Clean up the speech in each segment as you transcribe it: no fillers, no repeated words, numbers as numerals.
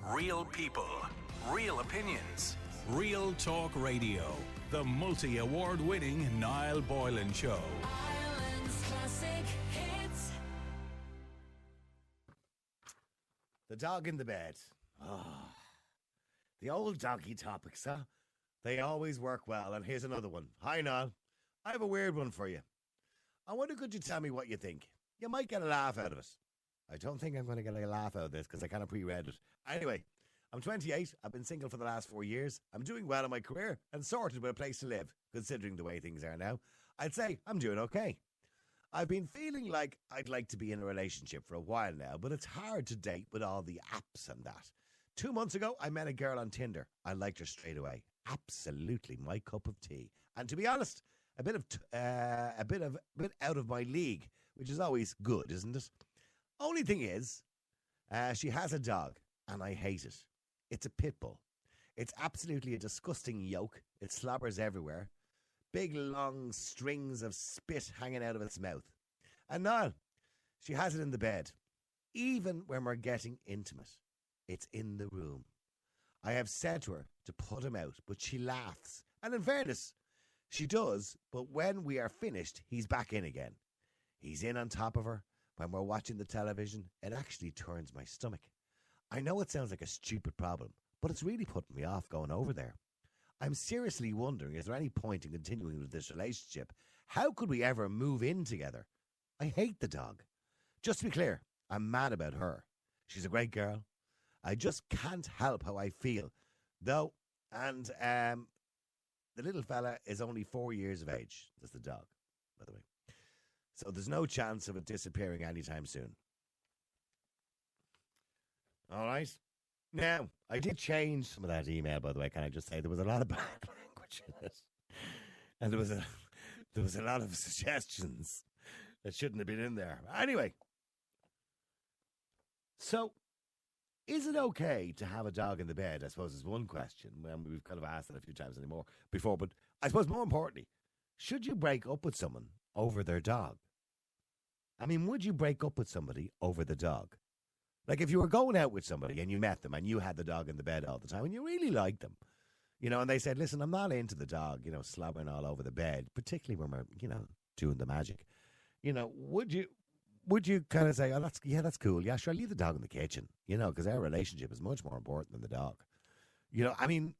Real people, real opinions. Real Talk Radio, the multi-award winning Niall Boylan Show. Ireland's classic hits. The dog in the bed. The old doggy topics, huh? They always work well. And here's another one. Hi, Niall. I have a weird one for you. I wonder, could you tell me what you think? You might get a laugh out of it. I don't think I'm going to get a laugh out of this because I kind of pre-read it. Anyway, I'm 28. I've been single for the last 4 years. I'm doing well in my career and sorted with a place to live, considering the way things are now. I'd say I'm doing okay. I've been feeling like I'd like to be in a relationship for a while now, but it's hard to date with all the apps and that. 2 months ago, I met a girl on Tinder. I liked her straight away. Absolutely my cup of tea. And to be honest, a bit out of my league, which is always good, isn't it? Only thing is, she has a dog, and I hate it. It's a pit bull. It's absolutely a disgusting yoke. It slobbers everywhere. Big, long strings of spit hanging out of its mouth. And now, she has it in the bed. Even when we're getting intimate, it's in the room. I have said to her to put him out, but she laughs. And in fairness, she does, but when we are finished, he's back in again. He's in on top of her. When we're watching the television, it actually turns my stomach. I know it sounds like a stupid problem, but it's really putting me off going over there. I'm seriously wondering, is there any point in continuing with this relationship? How could we ever move in together? I hate the dog. Just to be clear, I'm mad about her. She's a great girl. I just can't help how I feel. Though, and the little fella is only 4 years of age. That's the dog, by the way. So there's no chance of it disappearing anytime soon. All right. Now, I did change some of that email, by the way. Can I just say there was a lot of bad language in it, and there was a lot of suggestions that shouldn't have been in there. Anyway, so is it okay to have a dog in the bed? I suppose is one question. We've kind of asked that a few times before, but I suppose more importantly, should you break up with someone over their dog? I mean, would you break up with somebody over the dog? Like if you were going out with somebody and you met them and you had the dog in the bed all the time and you really liked them, and they said, listen, I'm not into the dog, slobbering all over the bed, particularly when we're, doing the magic. Would you kind of say, oh, that's cool. Yeah, sure, leave the dog in the kitchen, because our relationship is much more important than the dog. I mean,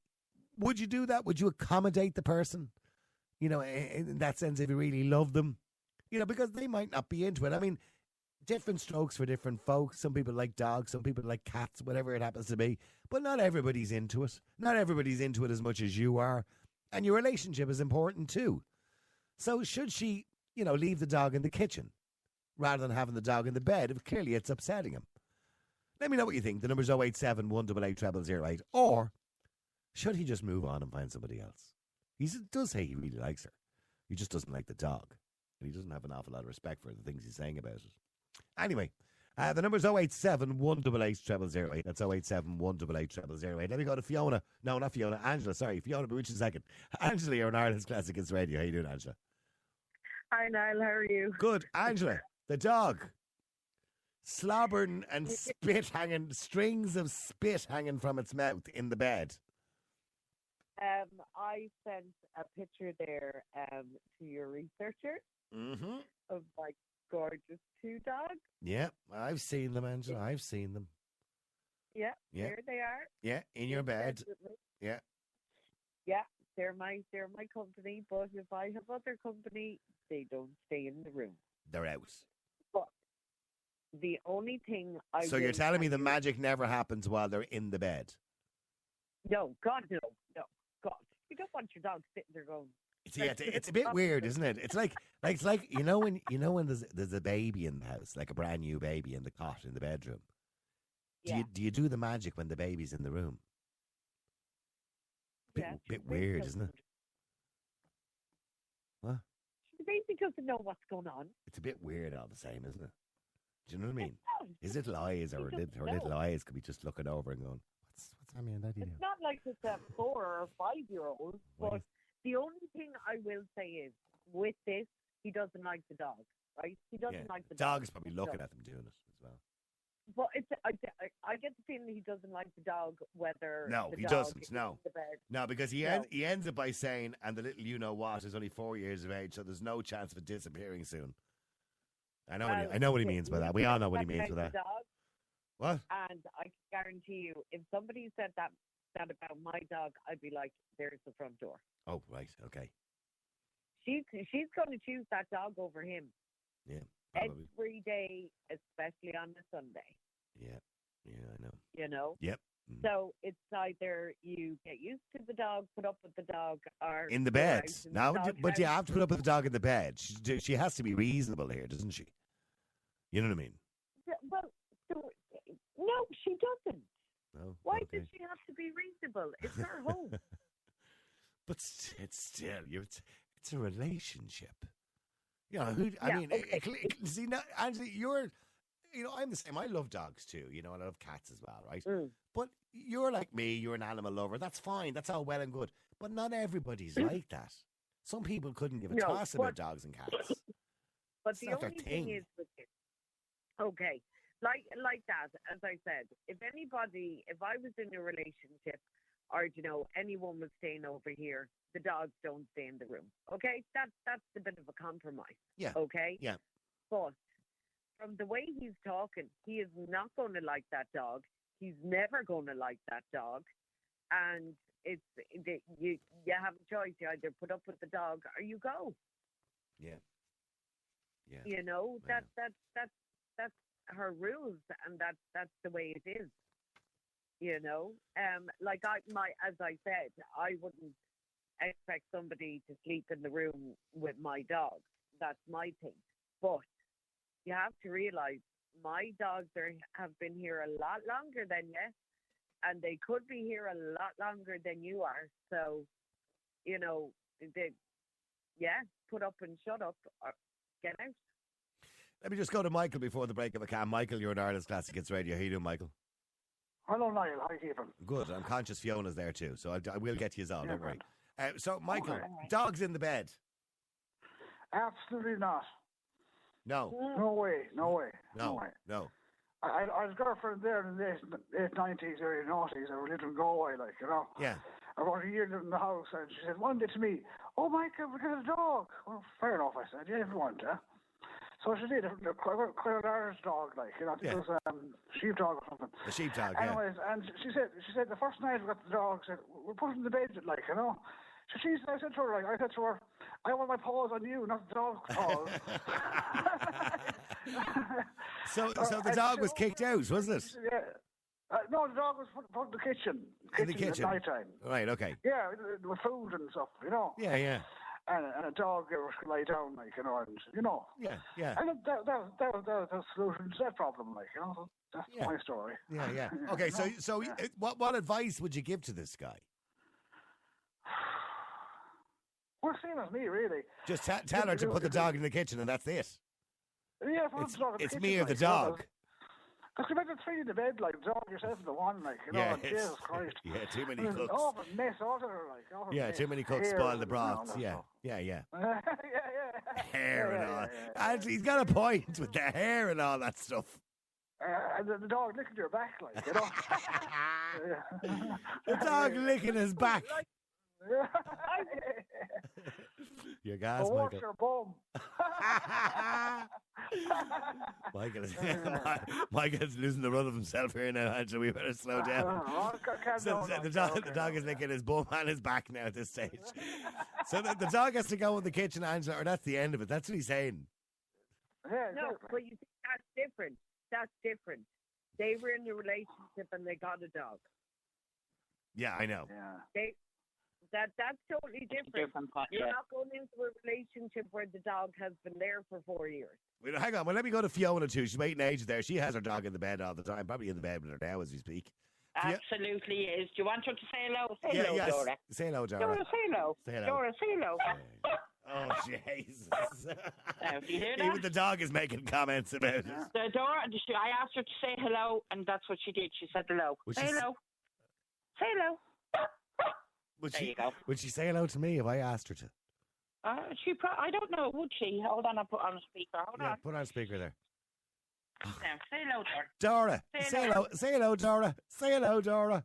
would you do that? Would you accommodate the person, in that sense, if you really love them? Because they might not be into it. I mean, different strokes for different folks. Some people like dogs, some people like cats, whatever it happens to be. But not everybody's into it. Not everybody's into it as much as you are. And your relationship is important too. So should she, leave the dog in the kitchen rather than having the dog in the bed if clearly it's upsetting him? Let me know what you think. The number's 087 188 0008. Or should he just move on and find somebody else? He does say he really likes her. He just doesn't like the dog. And he doesn't have an awful lot of respect for the things he's saying about it. Anyway, the number's 087 188 0008. That's 087 188 0008. Let me go to Fiona. No, not Fiona. Angela, sorry. Fiona, but which is second. Angela, you're on Ireland's Classic Hits Radio. How you doing, Angela? Hi, Niall. How are you? Good. Angela, the dog. Slobbering and spit hanging, strings of spit hanging from its mouth in the bed. I sent a picture there to your researcher of my gorgeous two dogs. Yeah, I've seen them, Angela. I've seen them. Yeah, there they are. Yeah, in your bed. Yeah. Yeah, they're my company, but if I have other company, they don't stay in the room. They're out. But the only thing So you're telling me the magic never happens while they're in the bed? No, God, no, God. You don't want your dog sitting there going. Yeah, it's a bit weird, isn't it? It's like when there's a baby in the house, like a brand new baby in the cot in the bedroom. Do you do the magic when the baby's in the room? Bit weird, isn't it? What? The baby doesn't know what's going on. It's a bit weird all the same, isn't it? Do you know what I mean? His little eyes or her little eyes could be just looking over and going, what's Sammy and Daddy doing? It's not like it's a 4 or 5-year-old, but the only thing I will say is, with this, he doesn't like the dog, right? He doesn't like the dog. Dog's probably looking at them doing it as well. But I get the feeling he doesn't like the dog, whether No, the he dog doesn't, is no. in the bed. No, because No. he ends it by saying, and the little you-know-what is only 4 years of age, so there's no chance of it disappearing soon. I know what he means by that. We all know what he means by that. Dog, What? and I can guarantee you, if somebody said that about my dog, I'd be like, "There's the front door." Oh, right, okay. She's going to choose that dog over him Yeah, probably. every day, especially on a Sunday. Yeah, I know. You know. Yep. Mm. So it's either you get used to the dog, put up with the dog, or In the you're bed. out in Now, the dog but you house. have to put up with the dog in the bed. She has to be reasonable here, doesn't she? You know what I mean? Yeah, well, no, she doesn't. No. Why okay. does she have to be reasonable? It's her home. But it's still, it's a relationship. You know, I Yeah, mean, okay. see, now, Angie, I'm the same. I love dogs too, and I love cats as well, right? Mm. But you're like me, you're an animal lover. That's fine. That's all well and good. But not everybody's like that. Some people couldn't give a No, toss about but- dogs and cats. But It's the not their only thing thing. is with it, okay, like that, as I said, if I was in a relationship, or anyone was staying over here, the dogs don't stay in the room. Okay, that's a bit of a compromise. Yeah. Okay. Yeah. But from the way he's talking, he is not going to like that dog. He's never going to like that dog, and you have a choice. You either put up with the dog or you go. Yeah. Yeah. You know, I that's her rules, and that's the way it is. You know, like as I said, I wouldn't expect somebody to sleep in the room with my dog. That's my thing. But you have to realize my dogs have been here a lot longer than you, and they could be here a lot longer than you are. So, put up and shut up or get out. Let me just go to Michael before the break of a can. Michael, you're in Ireland's Classic Hits Radio. How you doing, Michael? Hello, Niall. How you keeping? Good. I'm conscious Fiona's there too, so I will get you all. Yeah, Don't worry. grand. So, Michael, Okay. dogs in the bed? Absolutely not. No, No way. No way. no, way. no. I had a girlfriend there in the late 90s, early 90s. I was living in Galway, Yeah. About a year in the house, and she said one day to me, "Oh, Michael, we got a dog." Well, fair enough, I said. Yeah, if you want, yeah. So she did. Quite a large dog, I think Yeah. it was sheepdog or something. A sheepdog, yeah. Anyways, and she said the first night we got the dog, said we're putting the bed, So I said to her, I want my paws on you, not the dog's paws. So the And dog she was said, kicked out, wasn't it? Yeah. No, the dog was put in the kitchen. In the kitchen. At night time. Right, okay. Yeah, with food and stuff, Yeah, yeah. And a dog should lie down, Yeah, yeah. And that was the solution to that problem, So that's Yeah. my story. Yeah, yeah. Okay, so Yeah. what advice would you give to this guy? Well, same as me, really. Just tell her to put the dog in the kitchen and that's it. Yeah, put the dog in the It's kitchen, me or the you know, dog. Because you better three in the bed, the dog yourself and the one, Yeah, and Jesus Christ. yeah, too many And it's cooks. all a mess altogether, all a Yeah, mess. too many cooks Hair spoil and the broths. all that Yeah, stuff. yeah, yeah. yeah. Hair and all. Yeah. And he's got a point with the hair and all that stuff. And the dog licking your back, The dog licking his back. Yeah. Your gas, Or watch Michael. your bum. Michael's losing the run of himself here now, Angela. We better slow down. Calm So down, the okay, dog is licking his bum and his back now at this stage. So the dog has to go in the kitchen, Angela, or that's the end of it. That's what he's saying. Yeah, No, exactly. but you see, that's different. That's different. They were in a relationship and they got a dog. Yeah, I know. Yeah. That's totally different. You're not going into a relationship where the dog has been there for 4 years. Wait, hang on. Well, let me go to Fiona too. She's waiting ages there. She has her dog in the bed all the time. Probably in the bed with her now as we speak. Absolutely is. Do you want her to say hello? Say Yeah, hello, yes. Dora. Say hello, Dora. Dora, say hello. Say hello. Dora, say hello. Oh, Jesus. Now, do you hear that? Even the dog is making comments about it. The Dora, I asked her to say hello, and that's what she did. She said hello. Would Say she s- hello. Say hello. Would There she, you go. Would she say hello to me if I asked her to? I don't know, would she? Hold on, I'll put on a speaker. Hold Yeah, on. put on speaker there. Now, say hello, Dora. Dora, Say say hello. hello. Say hello, Dora. Say hello, Dora.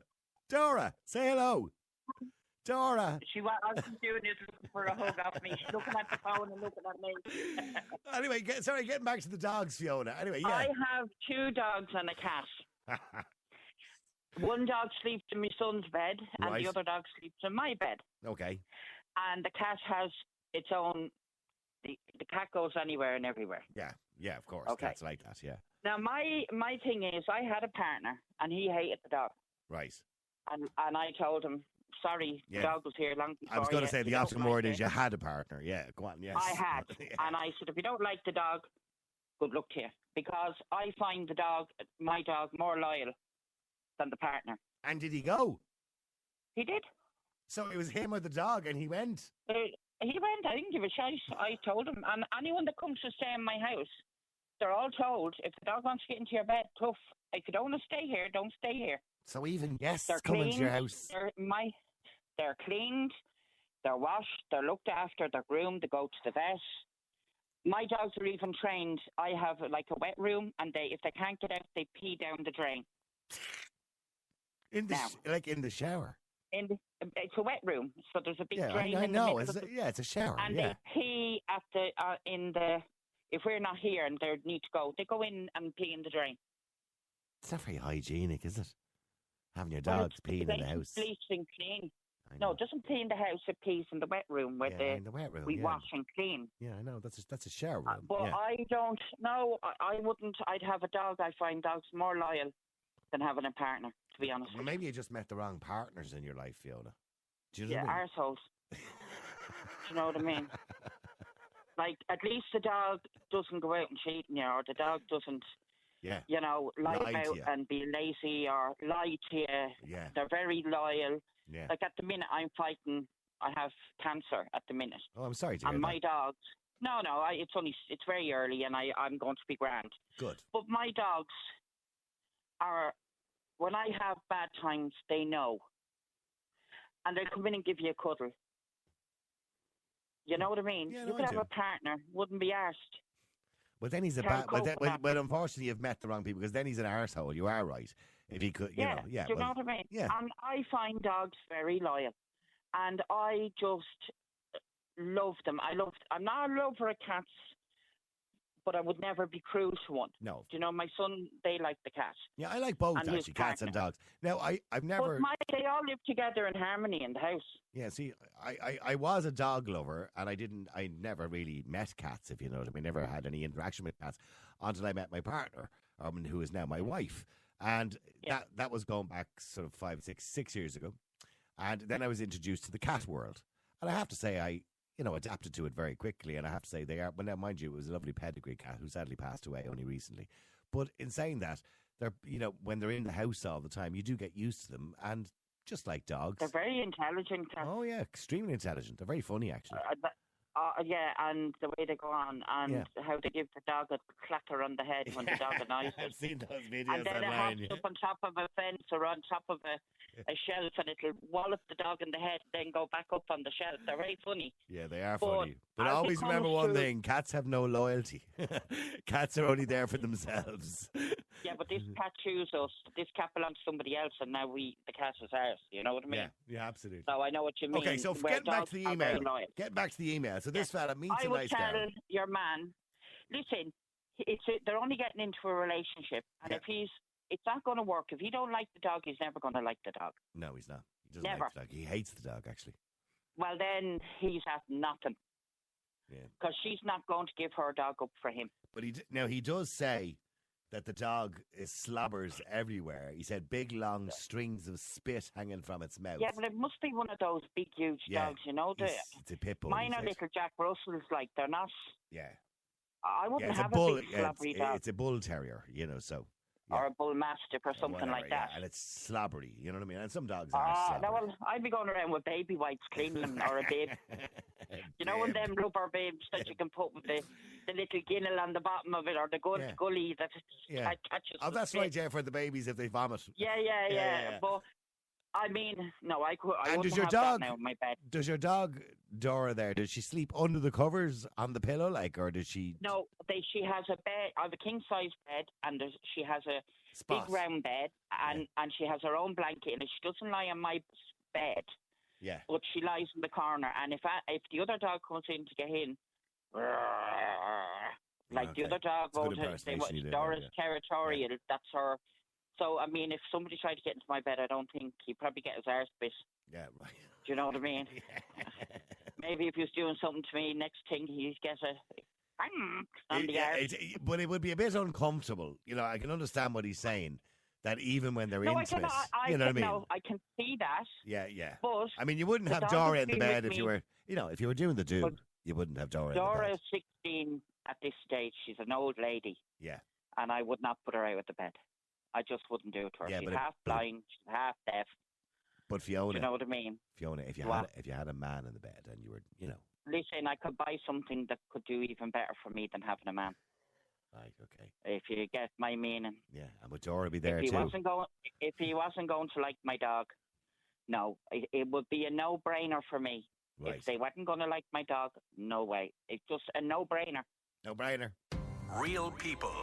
Dora, say hello. Dora. She was doing it looking for a hug off me. She's looking at the phone and looking at me. Anyway, getting back to the dogs, Fiona. Anyway, yeah. I have 2 dogs and a cat. One dog sleeps in my son's bed, and Right. the other dog sleeps in my bed. Okay. And the cat has its own. The cat goes anywhere and everywhere. Yeah, of course. Okay. Cats like that, yeah. Now, my thing is, I had a partner, and he hated the dog. Right. And I told him, sorry, Yeah. the dog was here long before I was going you. to say the You don't optimum like word it. is you had a partner. Yeah, go on, yes. I had. Yeah. And I said, if you don't like the dog, good luck to you. Because I find my dog, more loyal than the partner. And did he go? He did. So it was him or the dog, and he went. He went. I didn't give a shite. I told him. And anyone that comes to stay in my house, they're all told, if the dog wants to get into your bed, tough. If you don't want to stay here, don't stay here. So even guests They're come cleaned. into your house. They're cleaned. They're washed. They're looked after. They're groomed. They go to the vet. My dogs are even trained. I have like a wet room, and if they can't get out, they pee down the drain. In the Now. like in the shower. It's a wet room, so there's a big Yeah, drain I in the know. middle It's of the it's a shower. and Yeah. they pee at if we're not here and they need to go, they go in and pee in the drain. It's not very hygienic, is it? Having your Well, dogs peeing in the house. Bleached and clean. I No, know. it doesn't pee in the house. It pees in the wet room where Yeah, in the wet room. we yeah. wash and clean. Yeah, I know. That's a shower room. But yeah. I don't. No, I wouldn't. I'd have a dog. I find dogs more loyal than having a partner. To be honest. Well, maybe you just met the wrong partners in your life, Fiona. Do you know Yeah, what I mean? arseholes. Do you know what I mean? Like, at least the dog doesn't go out and cheat on you, or the dog doesn't, Yeah, lie Lie to about you. and be lazy or lie to you. yeah, They're very loyal. yeah. Like, at the minute, I'm fighting. I have cancer at the minute. Oh, I'm sorry to hear And my that. dogs. No, it's very early, and I'm going to be grand. Good. But my dogs are, when I have bad times, they know. And they'll come in and give you a cuddle. You know what I mean? Yeah, You no, could I have do. a partner, wouldn't be arsed. But then he's a Can't bad. But, cope then, with that. but unfortunately, you've met the wrong people because then he's an arsehole. You are right. If he could, you know, yeah. Do you well, know what I mean? yeah. And I find dogs very loyal. And I just love them. I'm not a lover of cats, but I would never be cruel to one. No. Do you know, my son, they like the cat. Yeah, I like both And his actually, cats and partner. dogs. Now, I've never. But they all live together in harmony in the house. Yeah, see, I was a dog lover, and I never really met cats, if you know what I mean. Never had any interaction with cats until I met my partner, who is now my wife. And Yeah. that was going back sort of 6 years ago. And then I was introduced to the cat world. And I have to say, I adapted to it very quickly. And I have to say, well, now, mind you, it was a lovely pedigree cat who sadly passed away only recently. But in saying that, they're, when they're in the house all the time, you do get used to them. And just like dogs. They're very intelligent cats. Oh, yeah, extremely intelligent. They're very funny, actually. Yeah, and the way they go on, and how they give the dog a clatter on the head when the dog annoys I've it. seen those And videos then it online. hops up on top of a fence or on top of a shelf, and it'll wallop the dog in the head, then go back up on the shelf. They're very funny. Yeah, they are But funny. But as it always remember comes one to- thing: cats have no loyalty. Cats are only there for themselves. Yeah, but this cat chews us. This cat belongs to somebody else, and now the cat is ours. You know what I mean? Yeah, absolutely. So I know what you mean. Okay, so where get back dogs to the are very email. loyal. Get back to the email. So this fella meets I a would nice tell girl. your man, listen, they're only getting into a relationship, and Yeah. if it's not going to work. If he don't like the dog, he's never going to like the dog. No, he's not. He doesn't Never. like the dog. He hates the dog, actually. Well, then he's at nothing, Yeah. because she's not going to give her dog up for him. But he does say that the dog slobbers everywhere. He said big long strings of spit hanging from its mouth. Yeah, but it must be one of those big, huge Yeah, dogs, you know. It's a pit bull. Mine he are said. little Jack Russells, like they're not. Yeah. I Yeah, wouldn't it's a have bull. a big Yeah, slobbery dog it's a bull terrier, so. Yeah. or a bull mastiff or something Whatever, like that. Yeah, and it's slobbery, you know what I mean? And some dogs are slobbery. No, well, I'd be going around with baby wipes cleaning them, or a babe. You know, one of them rubber babes that you can put with the little ginnel on the bottom of it, or the Yeah. gully that Yeah. catches. Oh, the that's spit. right, yeah, for the babies if they vomit. Yeah. yeah. But I mean, no, I And wouldn't does your have dog- that now in my bed. Does your dog Dora there? Does she sleep under the covers on the pillow, like, or does she? No, she has a bed. I have a king size bed, and she has a Spot. big round bed, and she has her own blanket, and she doesn't lie on my bed, Yeah. but she lies in the corner. And if the other dog comes in to get in, like the Okay. other dog It's a good won't say impersonation you did there, Dora's yeah. territorial. That's her. So I mean, if somebody tried to get into my bed, I don't think he'd probably get his arse bit. Yeah, right. Do you know what I mean? Maybe if he was doing something to me, next thing he'd get a on the arse. But it would be a bit uncomfortable. You know, I can understand what he's saying. That even when they're No, I into can. it, I you know what I mean? No, I can see that. Yeah, yeah. But I mean, you wouldn't the have dog Dora has in the been bed with if you me- were, if you were doing the do, But you wouldn't have Dora Dora in is 16 at this stage. She's an old lady, the bed. and I would not put her out of the bed. I just wouldn't do it to her. Yeah, she's but it- half but it- blind, she's half deaf. But Do Fiona, you know what I mean? if you What? had a man in the bed and you were, you know, Listen, I could buy something that could do even better for me than having a man. right, okay, If you get my meaning. yeah, and would Dora be there if he too? wasn't going to like my dog, no, it would be a no-brainer for me. Right, If they weren't going to like my dog, no way. It's just a no-brainer. no brainer. Real people,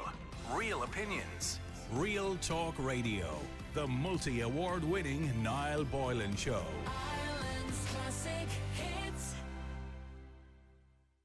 real opinions. Real Talk Radio, the multi-award winning Niall Boylan Show. Ireland's classic hits.